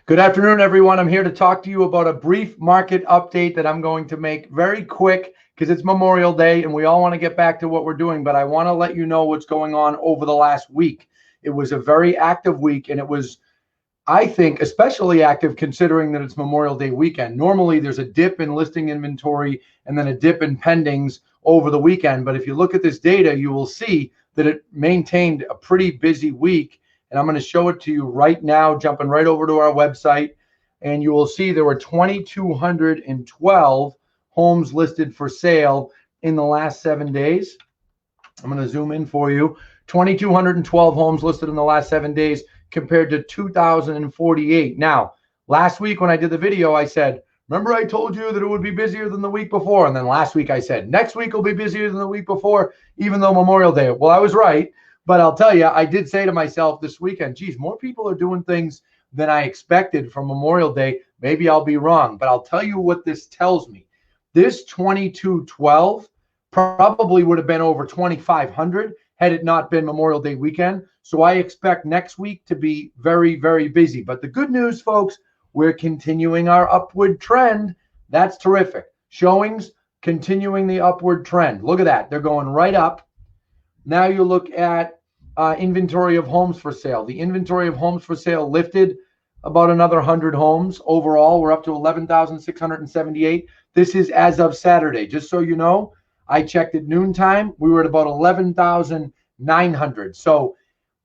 Good afternoon, everyone. I'm here to talk to you about a brief market update that I'm going to make very quick because it's Memorial Day and we all want to get back to what we're doing. But I want to let you know what's going on over the last week. It was a very active week, and it was, I think, especially active considering that it's Memorial Day weekend. Normally, there's a dip in listing inventory and then a dip in pendings over the weekend. But if you look at this data, you will see that it maintained a pretty busy week. And I'm going to show it to you right now, jumping right over to our website. And you will see there were 2,212 homes listed for sale in the last 7 days. I'm going to zoom in for you. 2,212 homes listed in the last 7 days compared to 2,048. Now, last week when I did the video, I said, remember I told you that it would be busier than the week before. And then last week I said, next week will be busier than the week before, even though Memorial Day. Well, I was right. But I'll tell you, I did say to myself this weekend, geez, more people are doing things than I expected from Memorial Day. Maybe I'll be wrong. But I'll tell you what this tells me. This 2212 probably would have been over 2,500 had it not been Memorial Day weekend. So I expect next week to be very, very busy. But the good news, folks, we're continuing our upward trend. That's terrific. Showings continuing the upward trend. Look at that. They're going right up. Now you look at inventory of homes for sale. The inventory of homes for sale lifted about another 100 homes. Overall, we're up to 11,678. This is as of Saturday. Just so you know, I checked at noontime. We were at about 11,900. So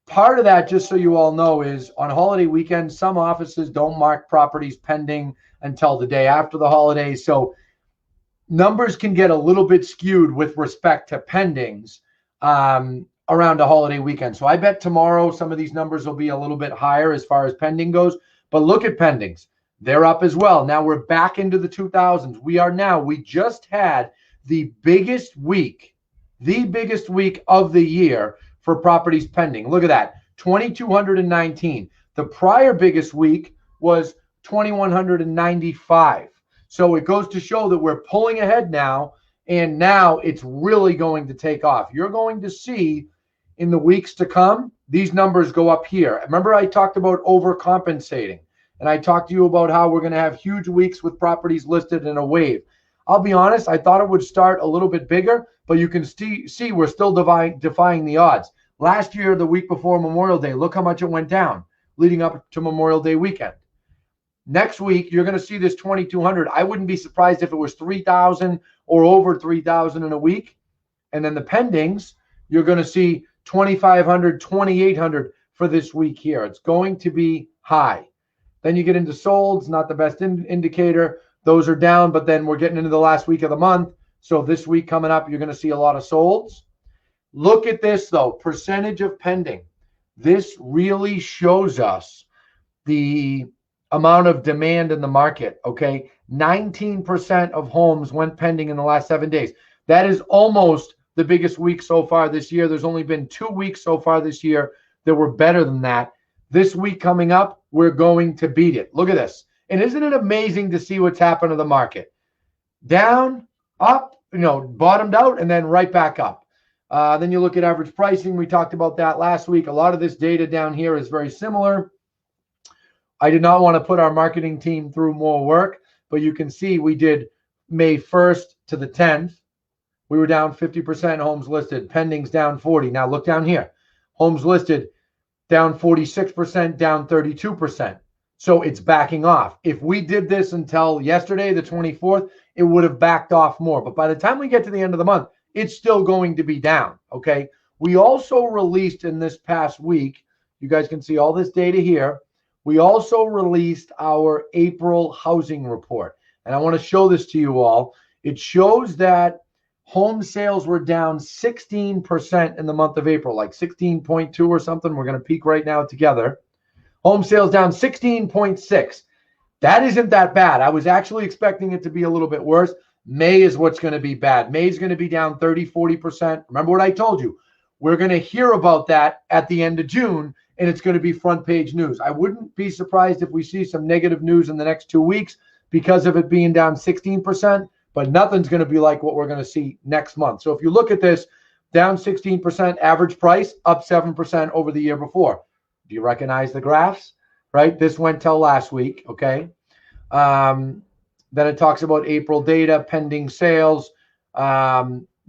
part of that, just so you all know, is on holiday weekend, some offices don't mark properties pending until the day after the holiday. So numbers can get a little bit skewed with respect to pendings around a holiday weekend. So I bet tomorrow some of these numbers will be a little bit higher as far as pending goes. But look at pendings. They're up as well. Now we're back into the 2000s. We just had the biggest week of the year for properties pending. Look at that, 2,219. The prior biggest week was 2,195. So it goes to show that we're pulling ahead now. And now it's really going to take off. You're going to see in the weeks to come, these numbers go up here. Remember I talked about overcompensating. And I talked to you about how we're going to have huge weeks with properties listed in a wave. I'll be honest, I thought it would start a little bit bigger, but you can see we're still defying the odds. Last year, the week before Memorial Day, look how much it went down leading up to Memorial Day weekend. Next week, you're going to see this 2,200. I wouldn't be surprised if it was 3,000 or over 3,000 in a week. And then the pendings, you're going to see 2,500, 2,800 for this week here. It's going to be high. Then you get into solds, not the best indicator. Those are down, but then we're getting into the last week of the month. So this week coming up, you're going to see a lot of solds. Look at this, though, percentage of pending. This really shows us the amount of demand in the market. Okay, 19% of homes went pending in the last 7 days. That is almost the biggest week so far this year. There's only been 2 weeks so far this year that were better than that. This week coming up, we're going to beat it. Look at this. And isn't it amazing to see what's happened to the market? Down, up, bottomed out, and then right back up. Then you look at average pricing. We talked about that last week. A lot of this data down here is very similar. I did not want to put our marketing team through more work, but you can see we did May 1st to the 10th. We were down 50% homes listed, pendings down 40. Now look down here. Homes listed down 46%, down 32%. So it's backing off. If we did this until yesterday, the 24th, it would have backed off more. But by the time we get to the end of the month, it's still going to be down, okay? We also released in this past week, you guys can see all this data here, we also released our April housing report. And I want to show this to you all. It shows that home sales were down 16% in the month of April, like 16.2 or something. We're going to peek right now together. Home sales down 16.6. That isn't that bad. I was actually expecting it to be a little bit worse. May is what's going to be bad. May is going to be down 30-40%. Remember what I told you. We're going to hear about that at the end of June, and it's going to be front page news. I wouldn't be surprised if we see some negative news in the next 2 weeks because of it being down 16%, but nothing's going to be like what we're going to see next month. So if you look at this, down 16%, average price up 7% over the year before. Do you recognize the graphs? right? This went till last week, okay? Then it talks about April data, pending sales,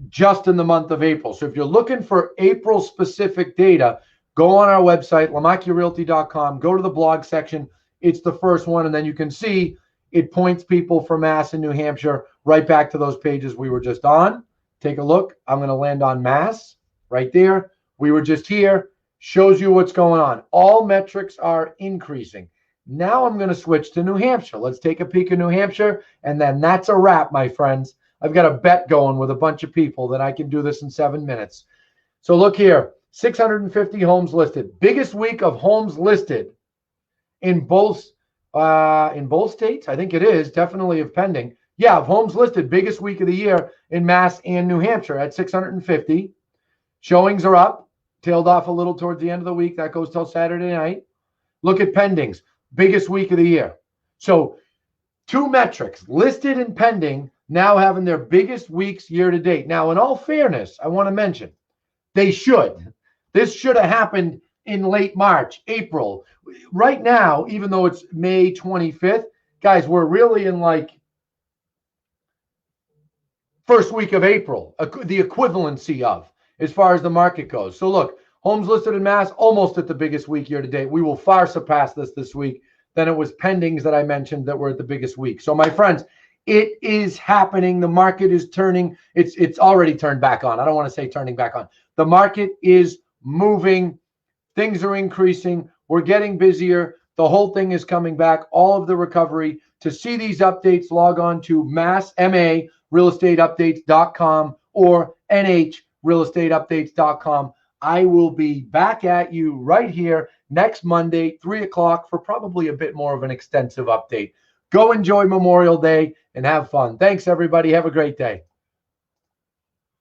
just in the month of April. So if you're looking for April specific data, go on our website, lamacchiarealty.com, go to the blog section. It's the first one, and then you can see it points people for Mass and New Hampshire right back to those pages we were just on. Take a look. I'm going to land on Mass right there. We were just here. Shows you what's going on. All metrics are increasing. Now I'm going to switch to New Hampshire. Let's take a peek at New Hampshire, and then that's a wrap, my friends. I've got a bet going with a bunch of people that I can do this in 7 minutes. So look here, 650 homes listed. Biggest week of homes listed in both states. I think it is definitely of pending. Yeah, of homes listed, biggest week of the year in Mass and New Hampshire at 650. Showings are up, tailed off a little towards the end of the week. That goes till Saturday night. Look at pendings, biggest week of the year. So 2 metrics, listed and pending, now having their biggest weeks year to date. Now, in all fairness, I want to mention, they should. This should have happened in late March, April. Right now, even though it's May 25th, guys, we're really in like first week of April, the equivalency of, as far as the market goes. So look, homes listed in Mass, almost at the biggest week year to date. We will far surpass this week. Then it was pendings that I mentioned that were at the biggest week. So my friends, it is happening. The market is turning. It's already turned back on. I don't want to say turning back on. The market is moving. Things are increasing. We're getting busier. The whole thing is coming back. All of the recovery. To see these updates, log on to massmarealestateupdates.com or nhrealestateupdates.com. I will be back at you right here next Monday, 3 o'clock, for probably a bit more of an extensive update. Go enjoy Memorial Day and have fun. Thanks, everybody. Have a great day.